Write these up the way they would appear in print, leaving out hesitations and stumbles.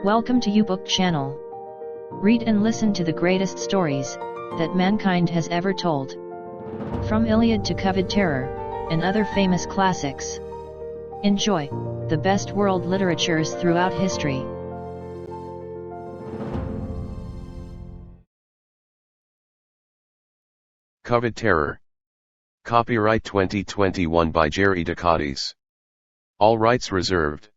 Welcome to uBook channel. Read and listen to the greatest stories that mankind has ever told. From Iliad to COVID terror, and other famous classics. Enjoy the best world literatures throughout history. COVID terror. Copyright 2021 by Gerry de Cadiz. All rights reserved.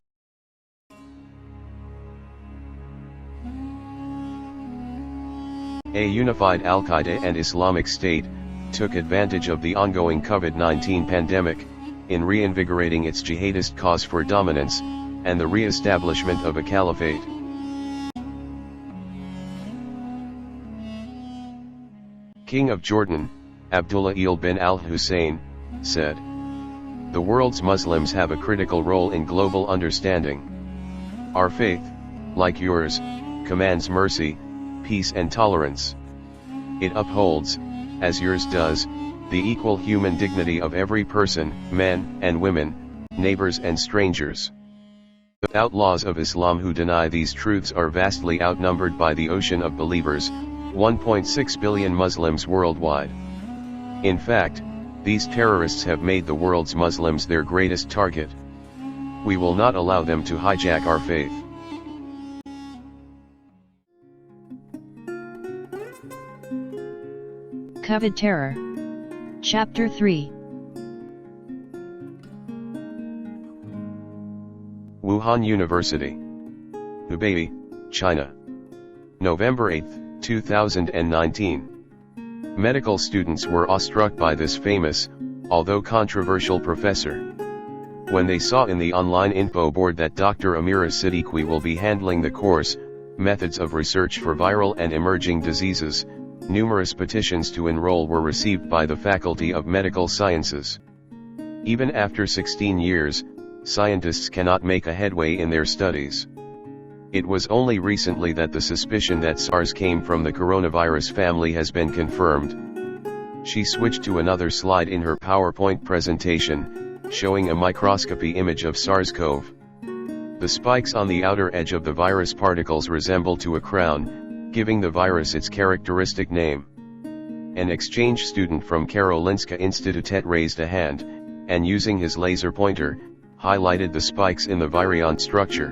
A unified Al-Qaeda and Islamic State took advantage of the ongoing COVID-19 pandemic in reinvigorating its jihadist cause for dominance and the re-establishment of a caliphate. King of Jordan, Abdullah bin al-Hussein, said, "The world's Muslims have a critical role in global understanding. Our faith, like yours, commands mercy, peace and tolerance. It upholds, as yours does, the equal human dignity of every person, men and women, neighbors and strangers. The outlaws of Islam who deny these truths are vastly outnumbered by the ocean of believers, 1.6 billion Muslims worldwide. In fact, these terrorists have made the world's Muslims their greatest target. We will not allow them to hijack our faith." COVID terror. Chapter 3. Wuhan University, Hubei, China. November 8, 2019. Medical students were awestruck by this famous, although controversial professor. When they saw in the online info board that Dr. Amira Siddiqui will be handling the course, Methods of Research for Viral and Emerging Diseases, numerous petitions to enroll were received by the Faculty of Medical Sciences. Even after 16 years, scientists cannot make a headway in their studies. It was only recently that the suspicion that SARS came from the coronavirus family has been confirmed. She switched to another slide in her PowerPoint presentation, showing a microscopy image of SARS-CoV. The spikes on the outer edge of the virus particles resemble to a crown, giving the virus its characteristic name. An exchange student from Karolinska Institutet raised a hand, and using his laser pointer, highlighted the spikes in the virion structure.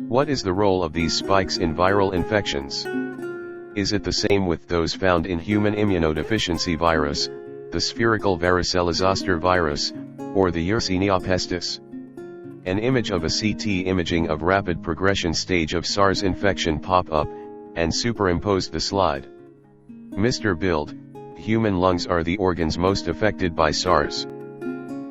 What is the role of these spikes in viral infections? Is it the same with those found in human immunodeficiency virus, the spherical varicella-zoster virus, or the Yersinia pestis? An image of a CT imaging of rapid progression stage of SARS infection pop up, and superimposed the slide. Mr. Build, human lungs are the organs most affected by SARS.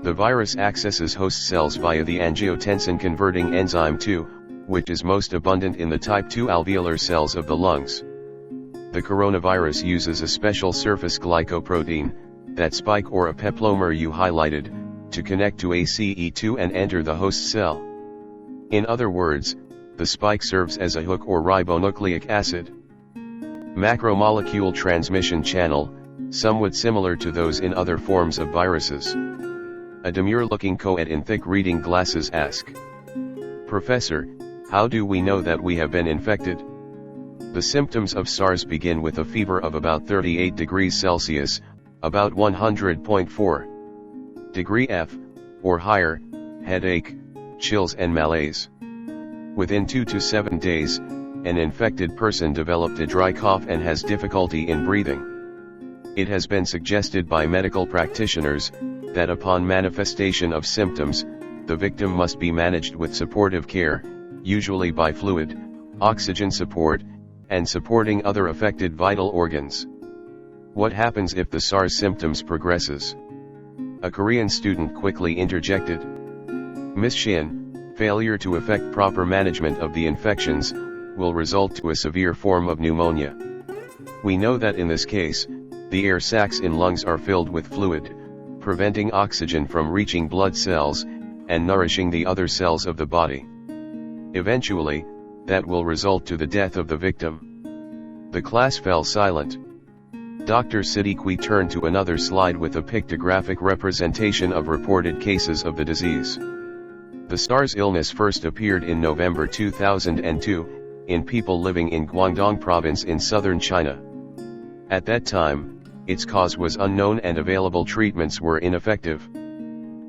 The virus accesses host cells via the angiotensin-converting enzyme 2, which is most abundant in the type 2 alveolar cells of the lungs. The coronavirus uses a special surface glycoprotein, that spike or a peplomer you highlighted, to connect to ACE2 and enter the host cell. In other words, the spike serves as a hook or ribonucleic acid. Macromolecule transmission channel, somewhat similar to those in other forms of viruses. A demure-looking co-ed in thick reading glasses asked, "Professor, how do we know that we have been infected?" The symptoms of SARS begin with a fever of about 38 degrees Celsius, about 100.4 degree F, or higher, headache, chills and malaise. Within 2 to 7 days, an infected person developed a dry cough and has difficulty in breathing. It has been suggested by medical practitioners that upon manifestation of symptoms, the victim must be managed with supportive care, usually by fluid, oxygen support, and supporting other affected vital organs. What happens if the SARS symptoms progresses? A Korean student quickly interjected, "Miss Shin, failure to effect proper management of the infections will result to a severe form of pneumonia. We know that in this case, the air sacs in lungs are filled with fluid, preventing oxygen from reaching blood cells, and nourishing the other cells of the body. Eventually, that will result to the death of the victim." The class fell silent. Dr. Siddiqui turned to another slide with a pictographic representation of reported cases of the disease. The SARS illness first appeared in November 2002, in people living in Guangdong province in southern China. At that time, its cause was unknown and available treatments were ineffective.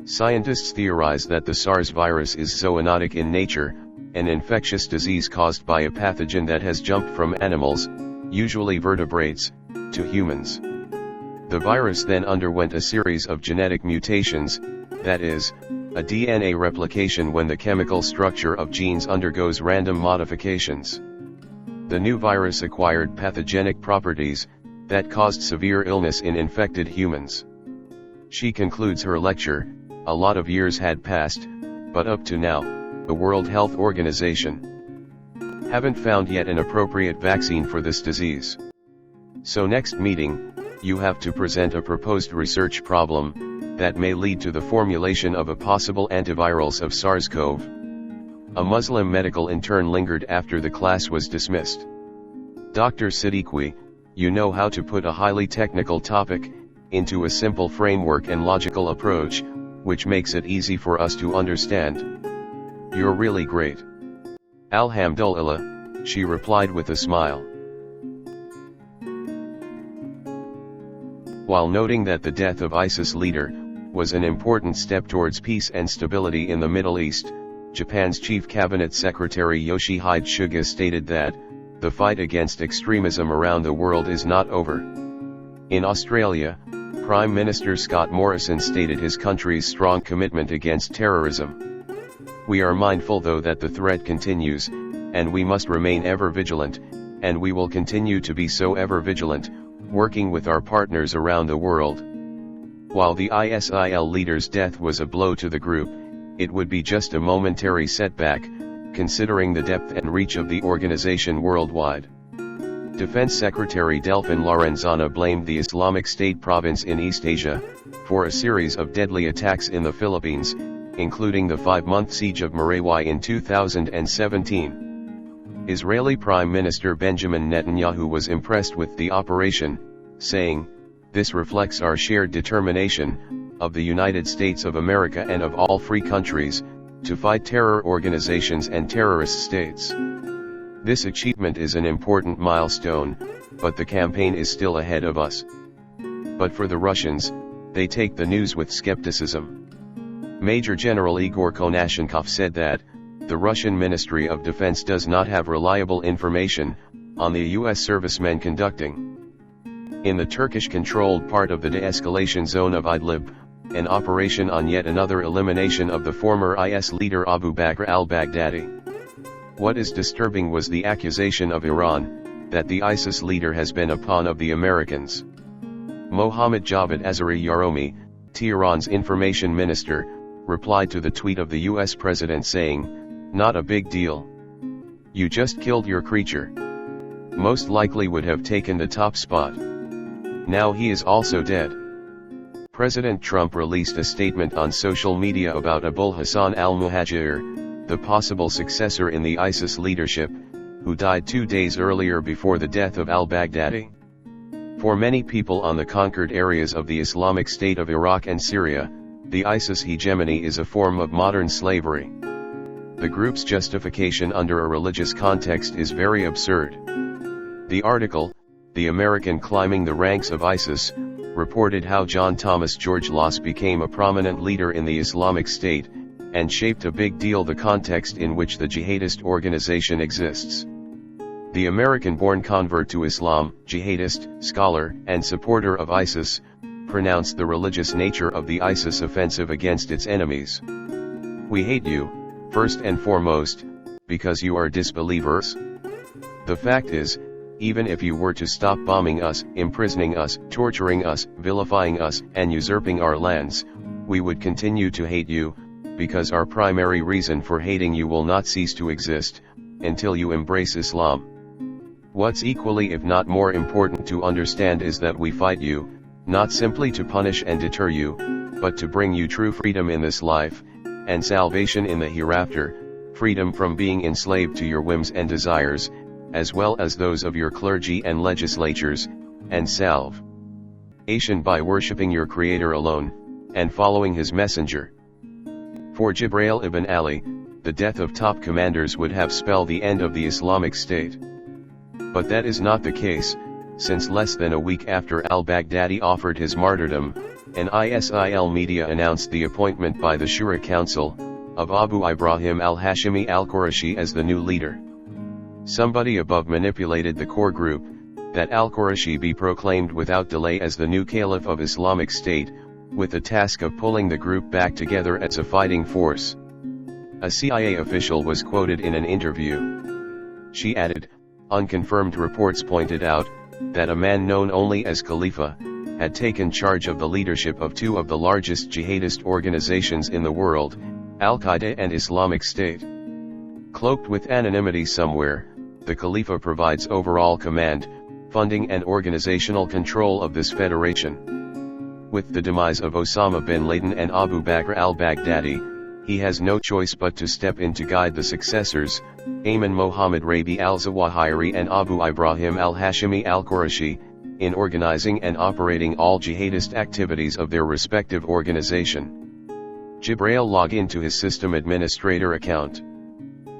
Scientists theorize that the SARS virus is zoonotic in nature, an infectious disease caused by a pathogen that has jumped from animals, usually vertebrates, to humans. The virus then underwent a series of genetic mutations, that is, a DNA replication when the chemical structure of genes undergoes random modifications. The new virus acquired pathogenic properties that caused severe illness in infected humans. She concludes her lecture, a lot of years had passed, but up to now, the World Health Organization haven't found yet an appropriate vaccine for this disease. So next meeting, you have to present a proposed research problem that may lead to the formulation of a possible antivirals of SARS-CoV. A Muslim medical intern lingered after the class was dismissed. Dr. Siddiqui, you know how to put a highly technical topic into a simple framework and logical approach, which makes it easy for us to understand. You're really great. Alhamdulillah, she replied with a smile. While noting that the death of ISIS leader was an important step towards peace and stability in the Middle East, Japan's Chief Cabinet Secretary Yoshihide Suga stated that the fight against extremism around the world is not over. In Australia, Prime Minister Scott Morrison stated his country's strong commitment against terrorism. We are mindful though that the threat continues, and we must remain ever vigilant, and we will continue to be so ever vigilant, working with our partners around the world. While the ISIL leader's death was a blow to the group, it would be just a momentary setback, considering the depth and reach of the organization worldwide. Defense Secretary Delfin Lorenzana blamed the Islamic State province in East Asia for a series of deadly attacks in the Philippines, including the 5-month siege of Marawi in 2017. Israeli Prime Minister Benjamin Netanyahu was impressed with the operation, saying, "This reflects our shared determination, of the United States of America and of all free countries, to fight terror organizations and terrorist states." This achievement is an important milestone, but the campaign is still ahead of us. But for the Russians, they take the news with skepticism. Major General Igor Konashenkov said that the Russian Ministry of Defense does not have reliable information on the U.S. servicemen conducting in the Turkish-controlled part of the de-escalation zone of Idlib, an operation on yet another elimination of the former IS leader Abu Bakr al-Baghdadi. What is disturbing was the accusation of Iran, that the ISIS leader has been a pawn of the Americans. Mohammad Javad Azari Yaromi, Tehran's information minister, replied to the tweet of the US president saying, "Not a big deal. You just killed your creature. Most likely would have taken the top spot. Now he is also dead." President Trump released a statement on social media about Abul Hassan al-Muhajir, the possible successor in the ISIS leadership, who died 2 days earlier before the death of al-Baghdadi. For many people on the conquered areas of the Islamic State of Iraq and Syria, the ISIS hegemony is a form of modern slavery. The group's justification under a religious context is very absurd. The article, "The American Climbing the Ranks of ISIS," reported how John Thomas George Loss became a prominent leader in the Islamic State, and shaped a big deal the context in which the jihadist organization exists. The American-born convert to Islam, jihadist, scholar, and supporter of ISIS, pronounced the religious nature of the ISIS offensive against its enemies. "We hate you, first and foremost, because you are disbelievers. The fact is, even if you were to stop bombing us, imprisoning us, torturing us, vilifying us, and usurping our lands, we would continue to hate you, because our primary reason for hating you will not cease to exist, until you embrace Islam. What's equally if not more important to understand is that we fight you, not simply to punish and deter you, but to bring you true freedom in this life, and salvation in the hereafter, freedom from being enslaved to your whims and desires, as well as those of your clergy and legislatures, and salvation by worshipping your Creator alone, and following His messenger. For Jibril ibn Ali, the death of top commanders would have spelled the end of the Islamic State. But that is not the case, since less than a week after al-Baghdadi offered his martyrdom, an ISIL media announced the appointment by the Shura Council of Abu Ibrahim al-Hashimi al-Qurashi as the new leader. Somebody above manipulated the core group, that al-Qurashi be proclaimed without delay as the new caliph of Islamic State, with the task of pulling the group back together as a fighting force. A CIA official was quoted in an interview. She added, unconfirmed reports pointed out, that a man known only as Khalifa, had taken charge of the leadership of two of the largest jihadist organizations in the world, Al-Qaeda and Islamic State. Cloaked with anonymity somewhere, the Khalifa provides overall command, funding and organizational control of this federation. With the demise of Osama bin Laden and Abu Bakr al-Baghdadi, he has no choice but to step in to guide the successors, Ayman Mohammed Rabi al-Zawahiri and Abu Ibrahim al-Hashimi al-Qurashi, in organizing and operating all jihadist activities of their respective organization. Jibril log into his system administrator account.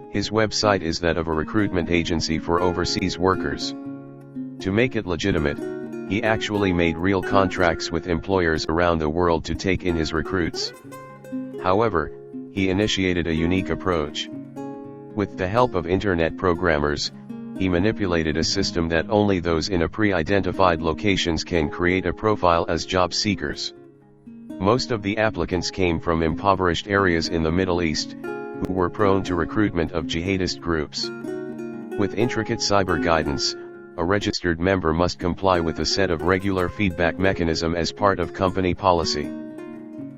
His website is that of a recruitment agency for overseas workers. To make it legitimate, he actually made real contracts with employers around the world to take in his recruits. However, he initiated a unique approach. With the help of internet programmers, he manipulated a system that only those in a pre-identified locations can create a profile as job seekers. Most of the applicants came from impoverished areas in the Middle East, who were prone to recruitment of jihadist groups. With intricate cyber guidance, a registered member must comply with a set of regular feedback mechanism as part of company policy.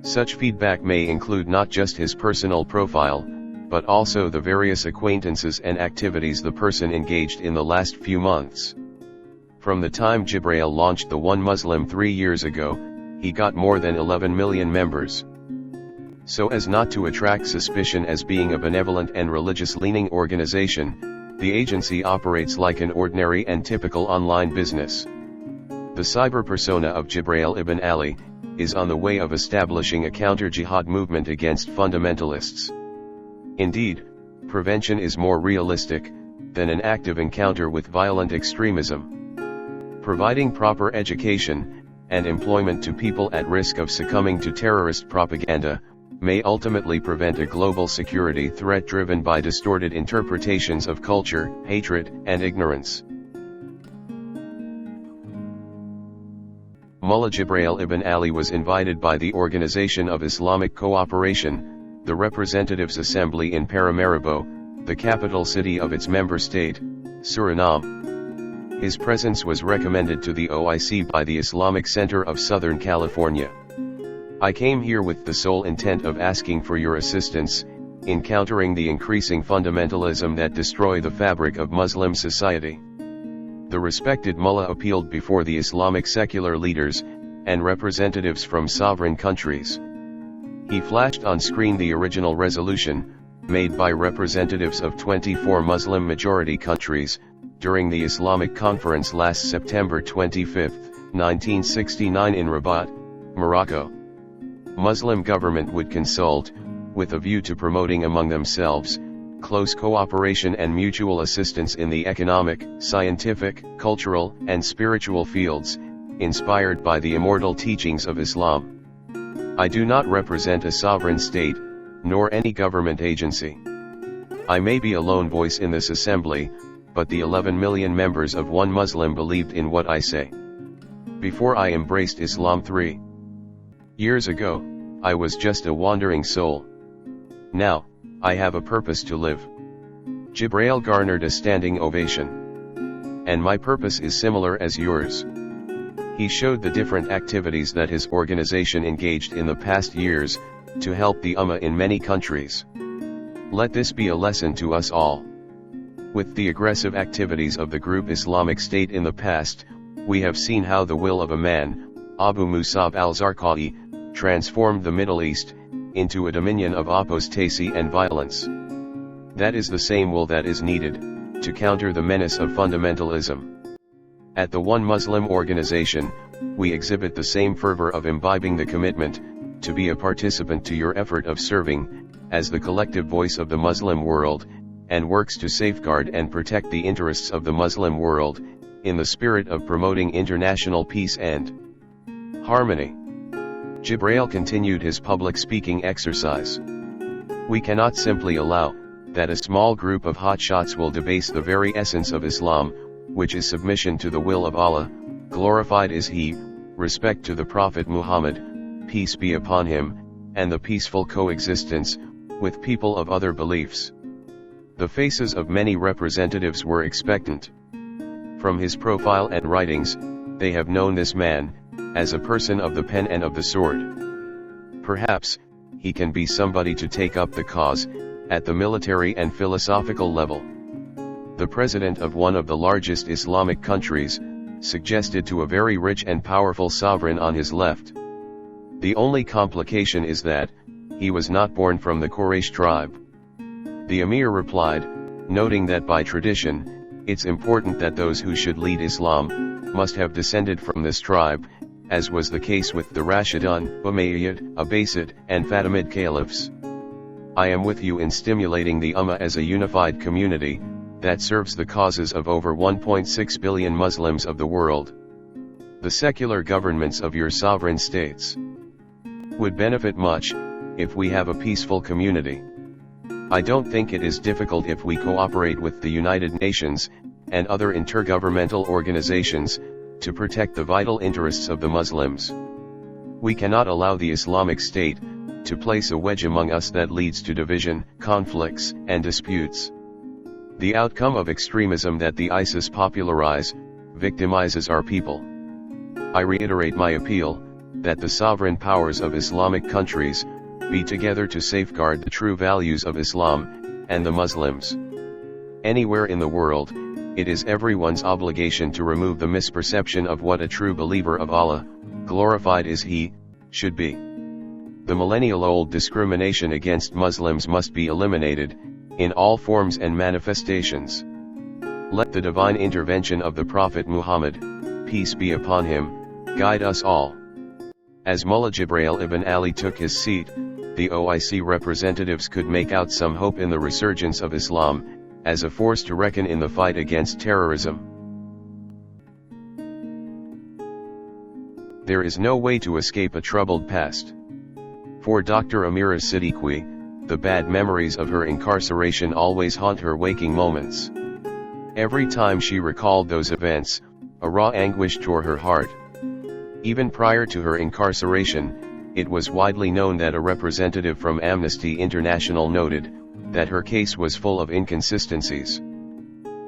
Such feedback may include not just his personal profile, but also the various acquaintances and activities the person engaged in the last few months. From the time Jibril launched the One Muslim 3 years ago, he got more than 11 million members. So as not to attract suspicion as being a benevolent and religious-leaning organization, the agency operates like an ordinary and typical online business. The cyber persona of Jibril ibn Ali is on the way of establishing a counter-jihad movement against fundamentalists. Indeed, prevention is more realistic than an active encounter with violent extremism. Providing proper education and employment to people at risk of succumbing to terrorist propaganda may ultimately prevent a global security threat driven by distorted interpretations of culture, hatred, and ignorance. Mullah Jibril ibn Ali was invited by the Organization of Islamic Cooperation, the Representatives' Assembly in Paramaribo, the capital city of its member state, Suriname. His presence was recommended to the OIC by the Islamic Center of Southern California. I came here with the sole intent of asking for your assistance in countering the increasing fundamentalism that destroy the fabric of Muslim society. The respected mullah appealed before the Islamic secular leaders and representatives from sovereign countries. He flashed on screen the original resolution, made by representatives of 24 Muslim-majority countries, during the Islamic Conference last September 25, 1969 in Rabat, Morocco. Muslim government would consult, with a view to promoting among themselves, close cooperation and mutual assistance in the economic, scientific, cultural, and spiritual fields, inspired by the immortal teachings of Islam. I do not represent a sovereign state, nor any government agency. I may be a lone voice in this assembly, but the 11 million members of One Muslim believed in what I say. Before I embraced Islam 3 years ago, I was just a wandering soul. Now, I have a purpose to live. Jibril garnered a standing ovation. And my purpose is similar as yours. He showed the different activities that his organization engaged in the past years, to help the Ummah in many countries. Let this be a lesson to us all. With the aggressive activities of the group Islamic State in the past, we have seen how the will of a man, Abu Musab al-Zarqawi, transformed the Middle East into a dominion of apostasy and violence. That is the same will that is needed to counter the menace of fundamentalism. At the One Muslim organization, we exhibit the same fervor of imbibing the commitment to be a participant to your effort of serving as the collective voice of the Muslim world, and works to safeguard and protect the interests of the Muslim world, in the spirit of promoting international peace and harmony. Jibril continued his public speaking exercise. We cannot simply allow that a small group of hotshots will debase the very essence of Islam, which is submission to the will of Allah, glorified is He, respect to the Prophet Muhammad, peace be upon him, and the peaceful coexistence with people of other beliefs. The faces of many representatives were expectant. From his profile and writings, they have known this man as a person of the pen and of the sword. Perhaps he can be somebody to take up the cause at the military and philosophical level. The president of one of the largest Islamic countries suggested to a very rich and powerful sovereign on his left. The only complication is that he was not born from the Quraysh tribe. The emir replied, noting that by tradition, it's important that those who should lead Islam must have descended from this tribe, as was the case with the Rashidun, Umayyad, Abbasid, and Fatimid caliphs. I am with you in stimulating the Ummah as a unified community that serves the causes of over 1.6 billion Muslims of the world. The secular governments of your sovereign states would benefit much if we have a peaceful community. I don't think it is difficult if we cooperate with the United Nations and other intergovernmental organizations to protect the vital interests of the Muslims. We cannot allow the Islamic State to place a wedge among us that leads to division, conflicts, and disputes. The outcome of extremism that the ISIS popularize victimizes our people. I reiterate my appeal that the sovereign powers of Islamic countries be together to safeguard the true values of Islam and the Muslims. Anywhere in the world, it is everyone's obligation to remove the misperception of what a true believer of Allah, glorified is He, should be. The millennial-old discrimination against Muslims must be eliminated, in all forms and manifestations. Let the divine intervention of the Prophet Muhammad, peace be upon him, guide us all. As Mullah Jibril ibn Ali took his seat, the OIC representatives could make out some hope in the resurgence of Islam, as a force to reckon in the fight against terrorism. There is no way to escape a troubled past. For Dr. Amira Siddiqui, the bad memories of her incarceration always haunt her waking moments. Every time she recalled those events, a raw anguish tore her heart. Even prior to her incarceration, it was widely known that a representative from Amnesty International noted that her case was full of inconsistencies.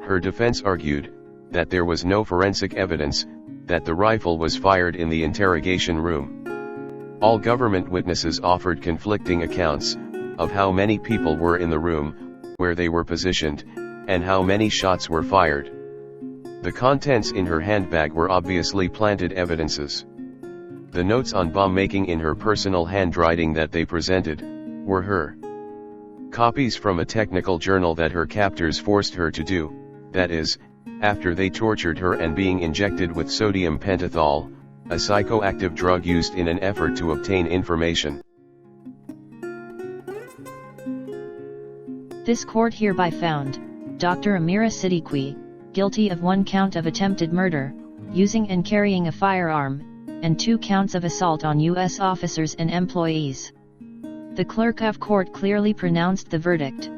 Her defense argued that there was no forensic evidence that the rifle was fired in the interrogation room. All government witnesses offered conflicting accounts of how many people were in the room, where they were positioned, and how many shots were fired. The contents in her handbag were obviously planted evidences. The notes on bomb making in her personal handwriting that they presented were her copies from a technical journal that her captors forced her to do, that is, after they tortured her and being injected with sodium pentothal, a psychoactive drug used in an effort to obtain information. This court hereby found Dr. Amira Siddiqui guilty of 1 count of attempted murder, using and carrying a firearm, and 2 counts of assault on U.S. officers and employees. The clerk of court clearly pronounced the verdict.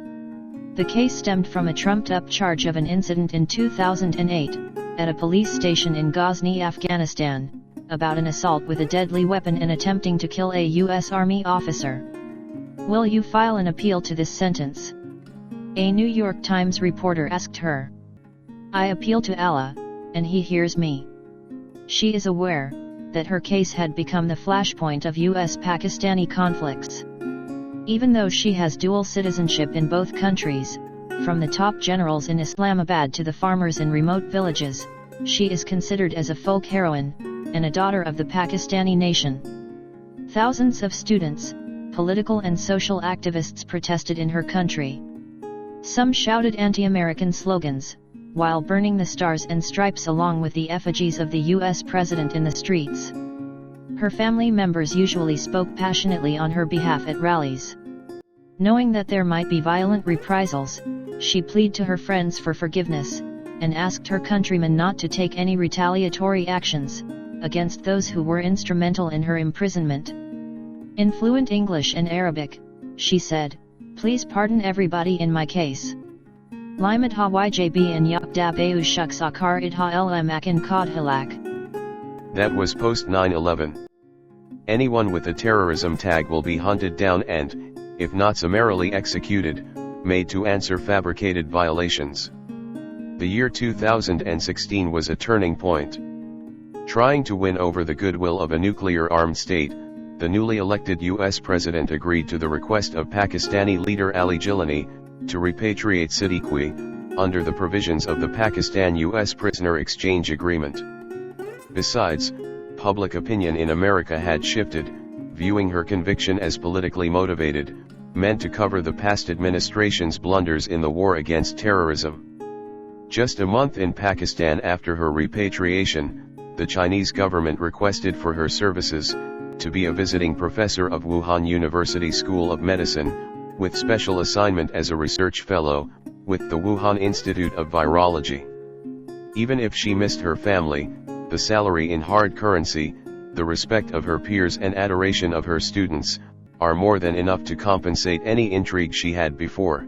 The case stemmed from a trumped-up charge of an incident in 2008, at a police station in Ghazni, Afghanistan, about an assault with a deadly weapon and attempting to kill a U.S. Army officer. Will you file an appeal to this sentence? A New York Times reporter asked her. I appeal to Allah, and He hears me. She is aware that her case had become the flashpoint of U.S.-Pakistani conflicts. Even though she has dual citizenship in both countries, from the top generals in Islamabad to the farmers in remote villages, she is considered as a folk heroine, and a daughter of the Pakistani nation. Thousands of students, political and social activists protested in her country. Some shouted anti-American slogans, while burning the stars and stripes along with the effigies of the U.S. president in the streets. Her family members usually spoke passionately on her behalf at rallies. Knowing that there might be violent reprisals, she pleaded to her friends for forgiveness, and asked her countrymen not to take any retaliatory actions against those who were instrumental in her imprisonment. In fluent English and Arabic, she said, "Please pardon everybody in my case. Limat hawajb and yakda bayu shuks akar idha lm akin kod halak." That was post 9/11. Anyone with a terrorism tag will be hunted down and, if not summarily executed, made to answer fabricated violations. The year 2016 was a turning point. Trying to win over the goodwill of a nuclear-armed state, the newly elected US President agreed to the request of Pakistani leader Ali Jilani to repatriate Siddiqui, under the provisions of the Pakistan-US Prisoner Exchange Agreement. Besides, public opinion in America had shifted, viewing her conviction as politically motivated, meant to cover the past administration's blunders in the war against terrorism. Just a month in Pakistan after her repatriation, the Chinese government requested for her services to be a visiting professor of Wuhan University School of Medicine, with special assignment as a research fellow, with the Wuhan Institute of Virology. Even if she missed her family, the salary in hard currency, the respect of her peers and adoration of her students, are more than enough to compensate any intrigue she had before.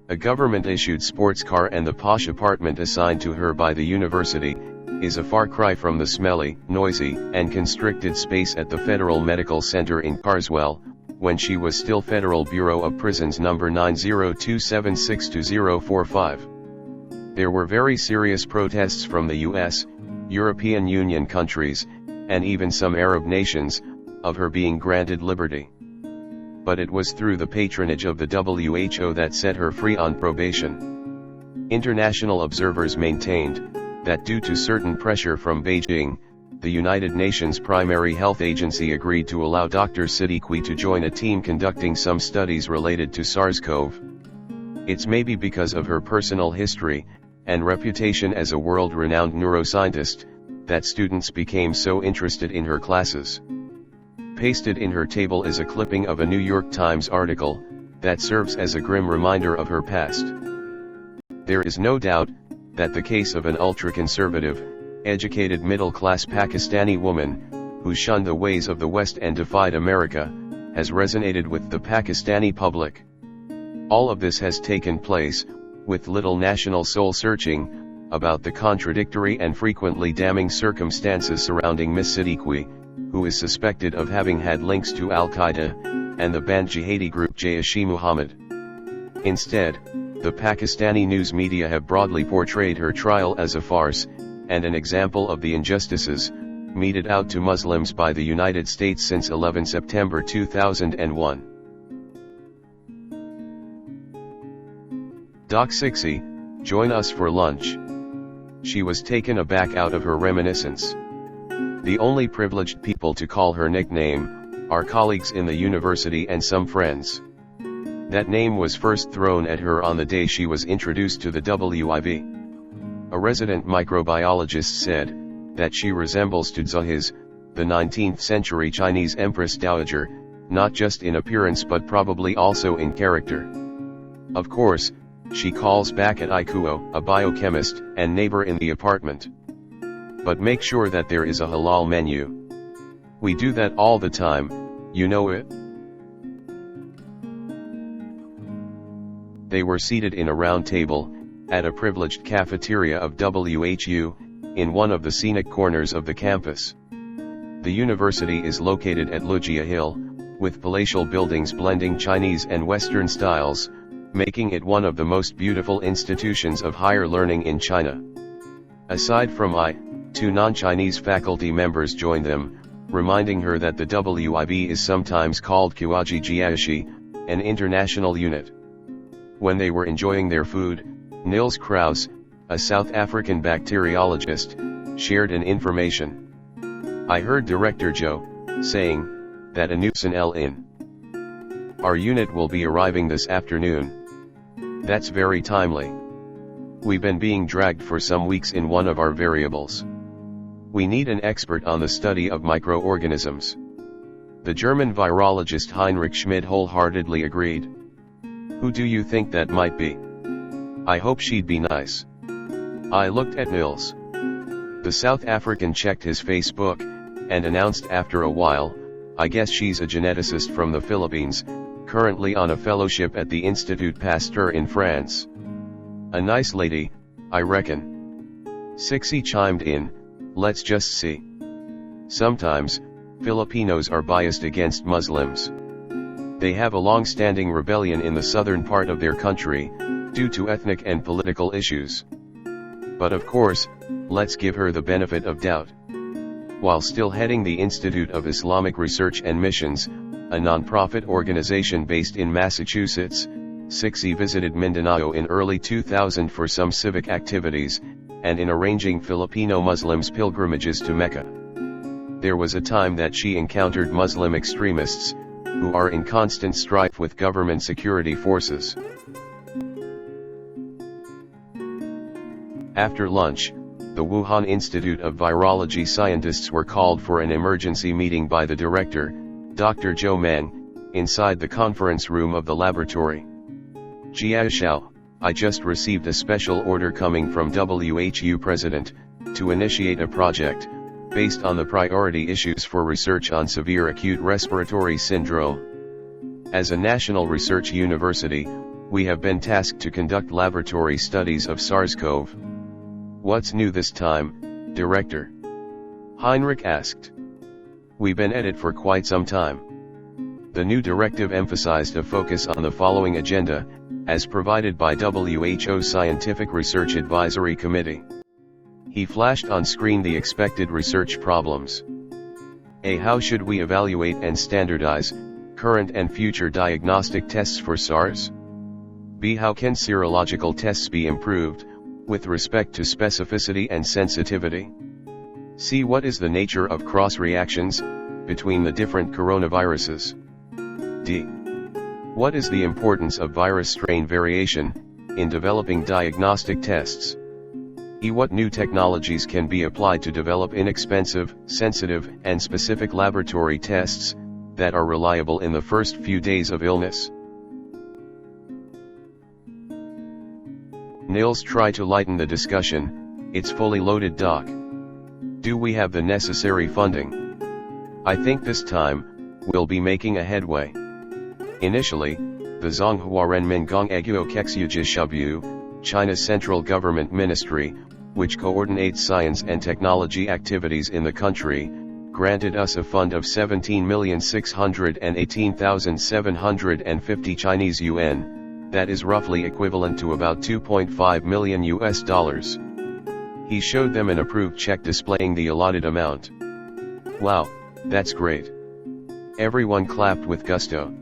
A government-issued sports car and the posh apartment assigned to her by the university, is a far cry from the smelly, noisy, and constricted space at the Federal Medical Center in Carswell, when she was still Federal Bureau of Prisons number 902762045. There were very serious protests from the US, European Union countries, and even some Arab nations, of her being granted liberty. But it was through the patronage of the WHO that set her free on probation. International observers maintained that due to certain pressure from Beijing, the United Nations Primary Health Agency agreed to allow Dr. Siddiqui to join a team conducting some studies related to SARS-CoV. It's maybe because of her personal history and reputation as a world-renowned neuroscientist that students became so interested in her classes. Pasted in her table is a clipping of a New York Times article that serves as a grim reminder of her past. There is no doubt that the case of an ultra-conservative, educated middle-class Pakistani woman, who shunned the ways of the West and defied America, has resonated with the Pakistani public. All of this has taken place, with little national soul-searching, about the contradictory and frequently damning circumstances surrounding Miss Siddiqui, who is suspected of having had links to Al-Qaeda, and the banned jihadi group Jaish-e-Mohammed. Instead, the Pakistani news media have broadly portrayed her trial as a farce, and an example of the injustices meted out to Muslims by the United States since 11 September 2001. Doc Sixie, join us for lunch. She was taken aback out of her reminiscence. The only privileged people to call her nickname are colleagues in the university and some friends. That name was first thrown at her on the day she was introduced to the WIV. A resident microbiologist said that she resembles Tudzihiz, the 19th century Chinese Empress Dowager, not just in appearance but probably also in character. Of course, she calls back at Ikuo, a biochemist and neighbor in the apartment. But make sure that there is a halal menu. We do that all the time, you know it? They were seated in a round table, at a privileged cafeteria of WHU, in one of the scenic corners of the campus. The university is located at Lujia Hill, with palatial buildings blending Chinese and Western styles, making it one of the most beautiful institutions of higher learning in China. Aside from two non-Chinese faculty members joined them, reminding her that the WIB is sometimes called Kiwaji Jiaoshi, an international unit. When they were enjoying their food, Nils Kraus, a South African bacteriologist, shared an information. I heard Director Joe saying that a Newson L in our unit will be arriving this afternoon. That's very timely. We've been being dragged for some weeks in one of our variables. We need an expert on the study of microorganisms. The German virologist Heinrich Schmid wholeheartedly agreed. Who do you think that might be? I hope she'd be nice. I looked at Nils. The South African checked his Facebook, and announced after a while, I guess she's a geneticist from the Philippines, currently on a fellowship at the Institut Pasteur in France. A nice lady, I reckon. Sixy chimed in, let's just see. Sometimes, Filipinos are biased against Muslims. They have a long-standing rebellion in the southern part of their country, due to ethnic and political issues. But of course, let's give her the benefit of doubt. While still heading the Institute of Islamic Research and Missions, a non-profit organization based in Massachusetts, Sixy visited Mindanao in early 2000 for some civic activities, and in arranging Filipino Muslims' pilgrimages to Mecca. There was a time that she encountered Muslim extremists, who are in constant strife with government security forces. After lunch, the Wuhan Institute of Virology scientists were called for an emergency meeting by the director, Dr. Zhou Mang, inside the conference room of the laboratory. Jiaoxiao, I just received a special order coming from WHO President, to initiate a project, based on the priority issues for research on severe acute respiratory syndrome. As a national research university, we have been tasked to conduct laboratory studies of SARS-CoV. What's new this time, Director? Heinrich asked. We've been at it for quite some time. The new directive emphasized a focus on the following agenda, as provided by WHO's Scientific Research Advisory Committee. He flashed on screen the expected research problems. A. How should we evaluate and standardize current and future diagnostic tests for SARS? B. How can serological tests be improved, with respect to specificity and sensitivity? C. What is the nature of cross-reactions between the different coronaviruses? D. What is the importance of virus strain variation in developing diagnostic tests? E. What new technologies can be applied to develop inexpensive, sensitive, and specific laboratory tests that are reliable in the first few days of illness? Nils, try to lighten the discussion, it's fully loaded, Doc. Do we have the necessary funding? I think this time, we'll be making a headway. Initially, the Zhonghua Renmin Gongguo Kexujishabu, China's central government ministry, which coordinates science and technology activities in the country, granted us a fund of 17,618,750 Chinese yuan. That is roughly equivalent to about $2.5 million. He showed them an approved check displaying the allotted amount. Wow, that's great. Everyone clapped with gusto.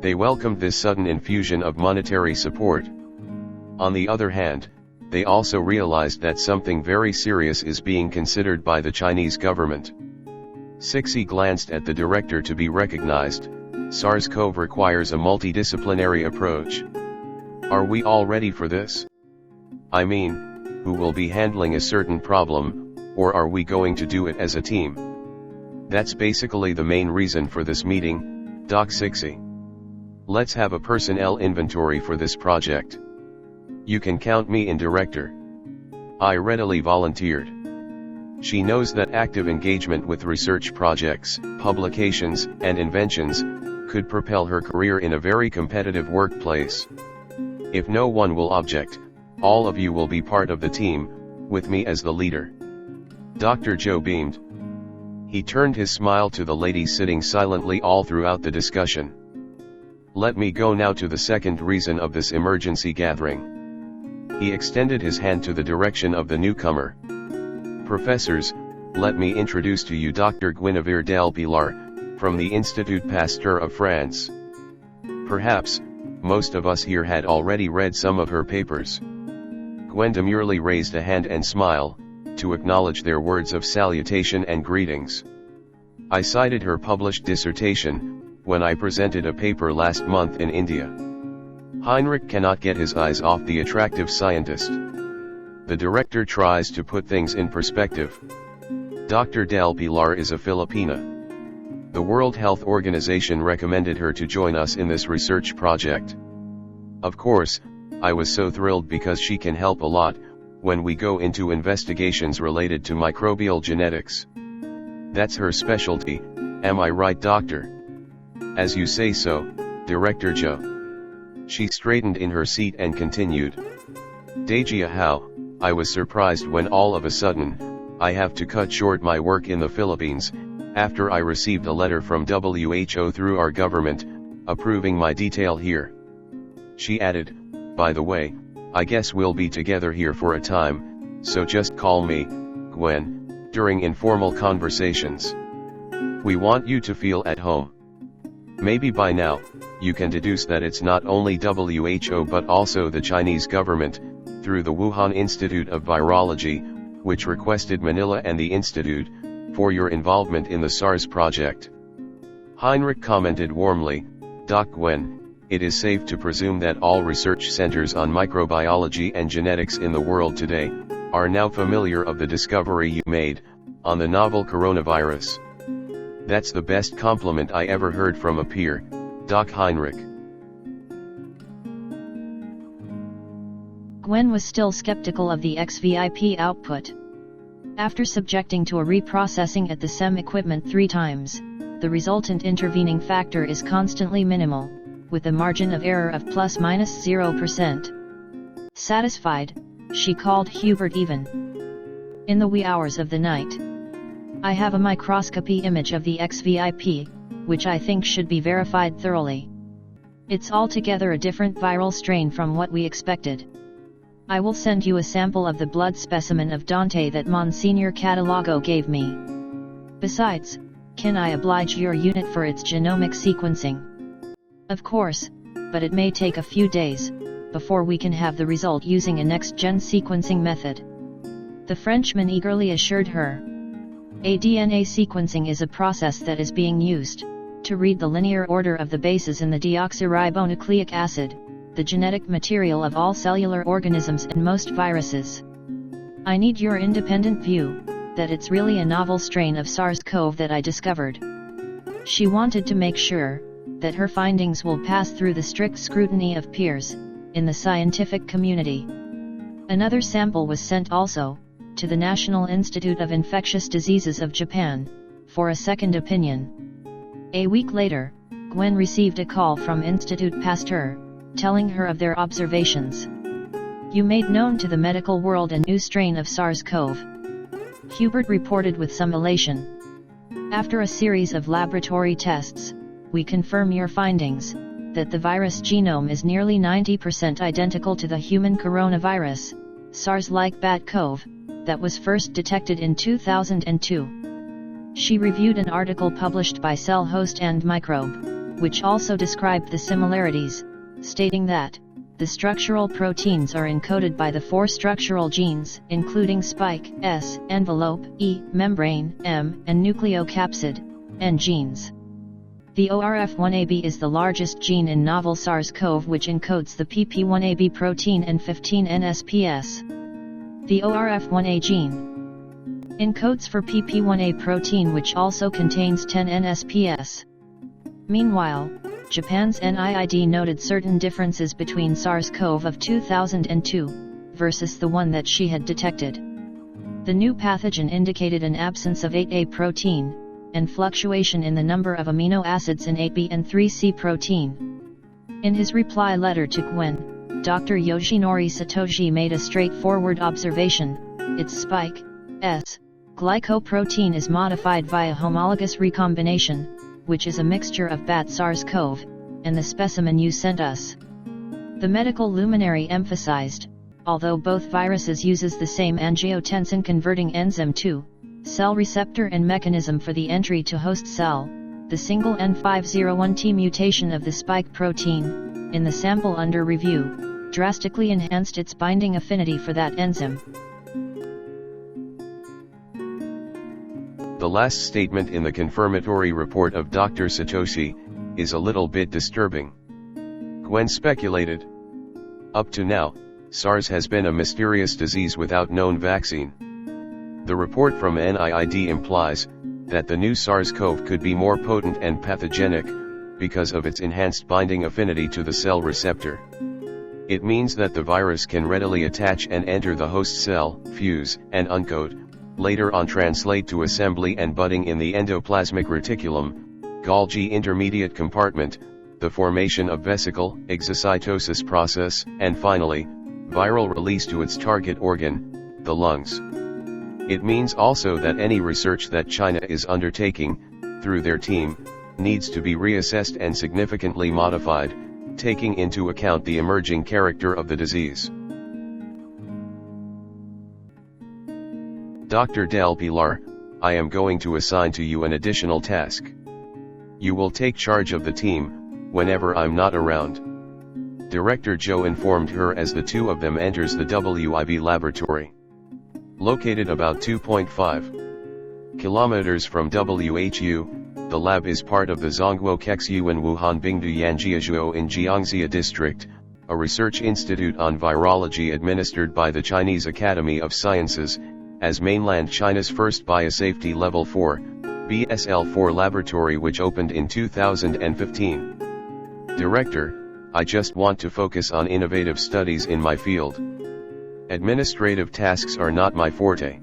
They welcomed this sudden infusion of monetary support. On the other hand, they also realized that something very serious is being considered by the Chinese government. Sixy glanced at the director to be recognized. SARS-CoV requires a multidisciplinary approach. Are we all ready for this? I mean, who will be handling a certain problem, or are we going to do it as a team? That's basically the main reason for this meeting, Doc Sixy. Let's have a personnel inventory for this project. You can count me in, Director. I readily volunteered. She knows that active engagement with research projects, publications, and inventions could propel her career in a very competitive workplace. If no one will object, all of you will be part of the team, with me as the leader. Dr. Zhou beamed. He turned his smile to the lady sitting silently all throughout the discussion. Let me go now to the second reason of this emergency gathering. He extended his hand to the direction of the newcomer. Professors, let me introduce to you Dr. Guinevere del Pilar, from the Institut Pasteur of France. Perhaps, most of us here had already read some of her papers. Gwen demurely raised a hand and smiled, to acknowledge their words of salutation and greetings. I cited her published dissertation, when I presented a paper last month in India. Heinrich cannot get his eyes off the attractive scientist. The director tries to put things in perspective. Dr. Del Pilar is a Filipina. The World Health Organization recommended her to join us in this research project. Of course, I was so thrilled because she can help a lot when we go into investigations related to microbial genetics. That's her specialty, am I right, Doctor? As you say so, Director Joe. She straightened in her seat and continued. Dejia how, I was surprised when all of a sudden, I have to cut short my work in the Philippines, after I received a letter from WHO through our government, approving my detail here. She added, by the way, I guess we'll be together here for a time, so just call me, Gwen, during informal conversations. We want you to feel at home. Maybe by now, you can deduce that it's not only WHO but also the Chinese government, through the Wuhan Institute of Virology, which requested Manila and the Institute, for your involvement in the SARS project. Heinrich commented warmly, Doc Gwen, it is safe to presume that all research centers on microbiology and genetics in the world today, are now familiar of the discovery you made, on the novel coronavirus. That's the best compliment I ever heard from a peer, Doc Heinrich. Gwen was still skeptical of the XVIP output. After subjecting to a reprocessing at the SEM equipment 3 times, the resultant intervening factor is constantly minimal, with a margin of error of ±0%. Satisfied, she called Hubert even. In the wee hours of the night. I have a microscopy image of the XVIP, which I think should be verified thoroughly. It's altogether a different viral strain from what we expected. I will send you a sample of the blood specimen of Dante that Monsignor Catalogo gave me. Besides, can I oblige your unit for its genomic sequencing? Of course, but it may take a few days, before we can have the result using a next-gen sequencing method. The Frenchman eagerly assured her. A DNA sequencing is a process that is being used to read the linear order of the bases in the deoxyribonucleic acid, the genetic material of all cellular organisms and most viruses. I need your independent view, that it's really a novel strain of SARS-CoV that I discovered. She wanted to make sure that her findings will pass through the strict scrutiny of peers in the scientific community. Another sample was sent also to the National Institute of Infectious Diseases of Japan for a second opinion. A week later, Gwen received a call from Institut Pasteur, telling her of their observations. You made known to the medical world a new strain of SARS-CoV. Hubert reported with some elation. After a series of laboratory tests, we confirm your findings, that the virus genome is nearly 90% identical to the human coronavirus, SARS-like bat-CoV, that was first detected in 2002. She reviewed an article published by Cell Host and Microbe, which also described the similarities, stating that the structural proteins are encoded by the 4 structural genes, including spike, S, envelope, E, membrane, M, and nucleocapsid, N genes. The ORF1ab is the largest gene in novel SARS-CoV, which encodes the PP1ab protein and 15 NSPS. The ORF1a gene encodes for PP1a protein, which also contains 10 NSPS. Meanwhile, Japan's NIID noted certain differences between SARS-CoV of 2002 versus the one that she had detected. The new pathogen indicated an absence of 8A protein, and fluctuation in the number of amino acids in 8B and 3C protein. In his reply letter to Gwen, Dr. Yoshinori Satoshi made a straightforward observation: its spike, S, glycoprotein is modified via homologous recombination, which is a mixture of bat SARS-CoV, and the specimen you sent us. The medical luminary emphasized, although both viruses uses the same angiotensin-converting enzyme 2, cell receptor and mechanism for the entry to host cell, the single N501T mutation of the spike protein, in the sample under review, drastically enhanced its binding affinity for that enzyme. The last statement in the confirmatory report of Dr. Satoshi is a little bit disturbing. Gwen speculated. Up to now, SARS has been a mysterious disease without known vaccine. The report from NIID implies that the new SARS-CoV could be more potent and pathogenic because of its enhanced binding affinity to the cell receptor. It means that the virus can readily attach and enter the host cell, fuse, and uncoat, later on translate to assembly and budding in the endoplasmic reticulum, Golgi intermediate compartment, the formation of vesicle, exocytosis process, and finally, viral release to its target organ, the lungs. It means also that any research that China is undertaking, through their team, needs to be reassessed and significantly modified, taking into account the emerging character of the disease. Dr. Del Pilar, I am going to assign to you an additional task. You will take charge of the team, whenever I'm not around. Director Zhou informed her as the two of them enters the WIV laboratory. Located about 2.5 kilometers from WHO, the lab is part of the Zhongguo Kexyuan Wuhan Bingdu Yanjiazhuo in Jiangxia District, a research institute on virology administered by the Chinese Academy of Sciences, as mainland China's first biosafety level 4, BSL-4 laboratory, which opened in 2015. Director, I just want to focus on innovative studies in my field. Administrative tasks are not my forte.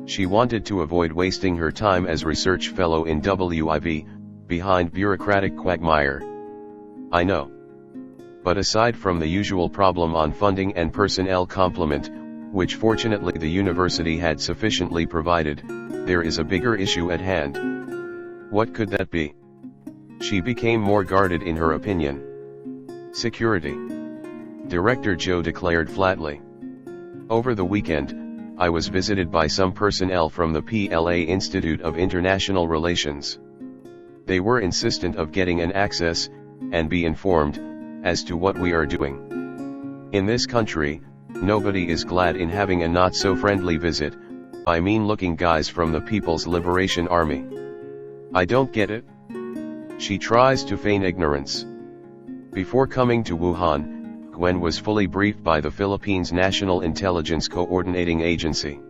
She wanted to avoid wasting her time as research fellow in WIV, behind bureaucratic quagmire. I know. But aside from the usual problem on funding and personnel complement, which fortunately the university had sufficiently provided, there is a bigger issue at hand. What could that be? She became more guarded in her opinion. Security. Director Zhou declared flatly. Over the weekend, I was visited by some personnel from the PLA Institute of International Relations. They were insistent of getting an access, and be informed, as to what we are doing. In this country, nobody is glad in having a not-so-friendly visit, I mean looking guys from the People's Liberation Army. I don't get it. She tries to feign ignorance. Before coming to Wuhan, Gwen was fully briefed by the Philippines National Intelligence Coordinating Agency.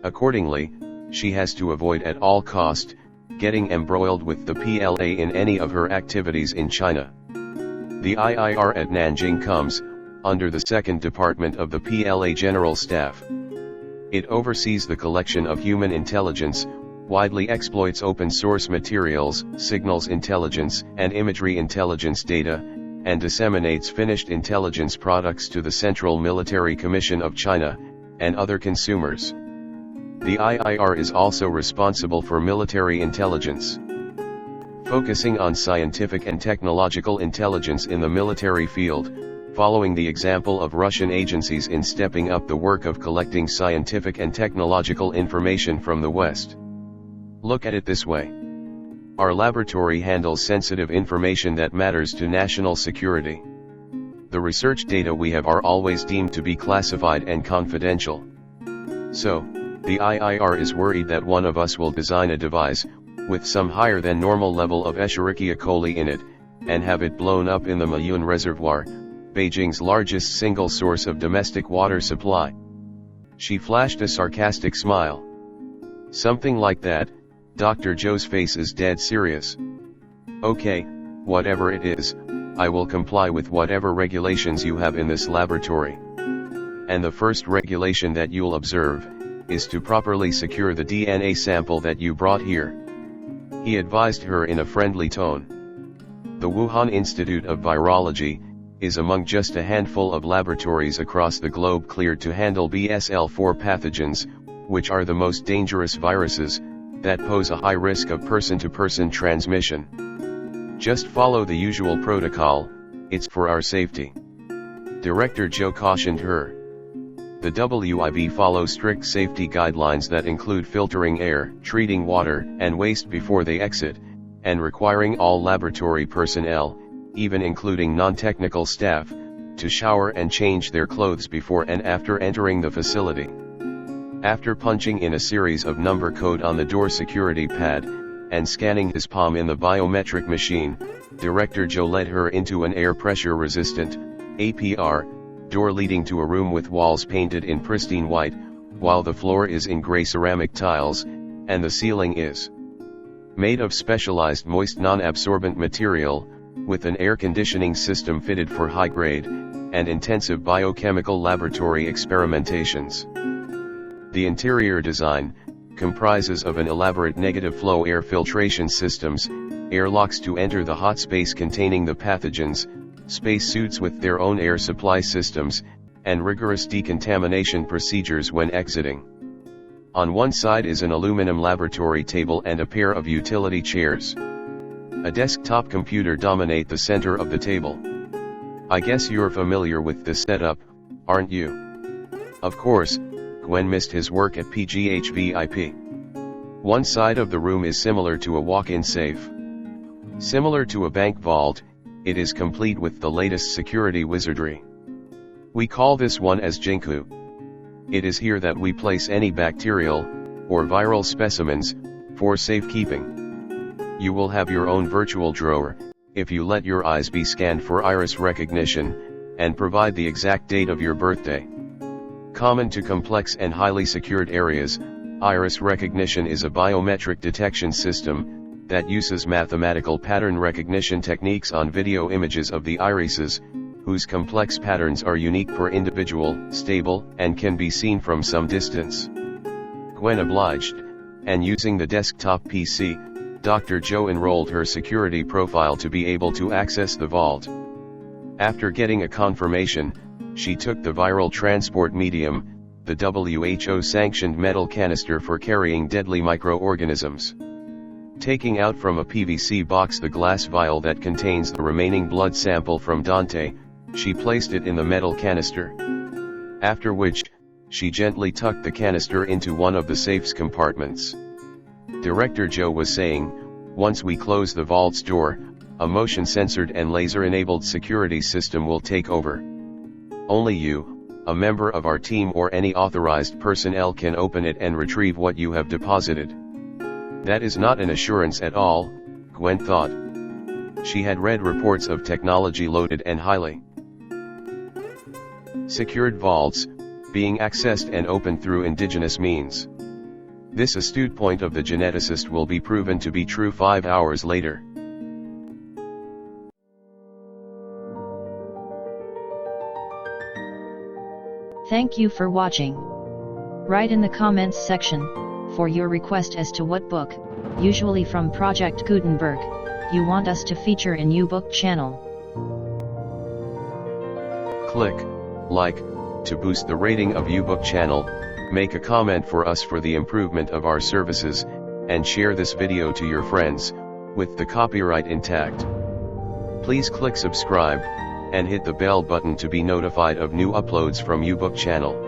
Accordingly, she has to avoid at all cost, getting embroiled with the PLA in any of her activities in China. The IIR at Nanjing comes under the 2nd Department of the PLA General Staff. It oversees the collection of human intelligence, widely exploits open source materials, signals intelligence, and imagery intelligence data, and disseminates finished intelligence products to the Central Military Commission of China, and other consumers. The IIR is also responsible for military intelligence. Focusing on scientific and technological intelligence in the military field, following the example of Russian agencies in stepping up the work of collecting scientific and technological information from the West. Look at it this way. Our laboratory handles sensitive information that matters to national security. The research data we have are always deemed to be classified and confidential. So, the IIR is worried that one of us will design a device, with some higher than normal level of Escherichia coli in it, and have it blown up in the Mayun Reservoir, Beijing's largest single source of domestic water supply. She flashed a sarcastic smile. Something like that. Dr. Zhou's face is dead serious. Okay, whatever it is, I will comply with whatever regulations you have in this laboratory. And the first regulation that you'll observe, is to properly secure the DNA sample that you brought here. He advised her in a friendly tone. The Wuhan Institute of Virology, is among just a handful of laboratories across the globe cleared to handle BSL-4 pathogens, which are the most dangerous viruses, that pose a high risk of person-to-person transmission. Just follow the usual protocol, it's for our safety. Director Zhou cautioned her. The WIV follows strict safety guidelines that include filtering air, treating water and waste before they exit, and requiring all laboratory personnel, even including non-technical staff, to shower and change their clothes before and after entering the facility. After punching in a series of number code on the door security pad, and scanning his palm in the biometric machine, Director Zhou led her into an air pressure resistant, APR, door leading to a room with walls painted in pristine white, while the floor is in gray ceramic tiles, and the ceiling is made of specialized moist non-absorbent material, with an air conditioning system fitted for high-grade, and intensive biochemical laboratory experimentations. The interior design comprises of an elaborate negative flow air filtration systems, airlocks to enter the hot space containing the pathogens, spacesuits with their own air supply systems, and rigorous decontamination procedures when exiting. On one side is an aluminum laboratory table and a pair of utility chairs. A desktop computer dominate the center of the table. I guess you're familiar with this setup, aren't you? Of course, Gwen missed his work at PGHVIP. One side of the room is similar to a walk-in safe. Similar to a bank vault, it is complete with the latest security wizardry. We call this one as Jinku. It is here that we place any bacterial or viral specimens for safekeeping. You will have your own virtual drawer, if you let your eyes be scanned for iris recognition, and provide the exact date of your birthday. Common to complex and highly secured areas, iris recognition is a biometric detection system that uses mathematical pattern recognition techniques on video images of the irises, whose complex patterns are unique per individual, stable, and can be seen from some distance. Gwen obliged, and using the desktop PC, Dr. Joe enrolled her security profile to be able to access the vault. After getting a confirmation, she took the viral transport medium, the WHO-sanctioned metal canister for carrying deadly microorganisms. Taking out from a PVC box the glass vial that contains the remaining blood sample from Dante, she placed it in the metal canister. After which, she gently tucked the canister into one of the safe's compartments. Director Joe was saying, once we close the vault's door, a motion-censored and laser-enabled security system will take over. Only you, a member of our team or any authorized personnel can open it and retrieve what you have deposited. That is not an assurance at all, Gwen thought. She had read reports of technology-loaded and highly secured vaults, being accessed and opened through indigenous means. This astute point of the geneticist will be proven to be true 5 hours later. Thank you for watching. Write in the comments section for your request as to what book, usually from Project Gutenberg, you want us to feature in U-Book channel. Click like to boost the rating of U-Book channel, make a comment for us for the improvement of our services, and share this video to your friends, with the copyright intact. Please click subscribe, and hit the bell button to be notified of new uploads from U-Book channel.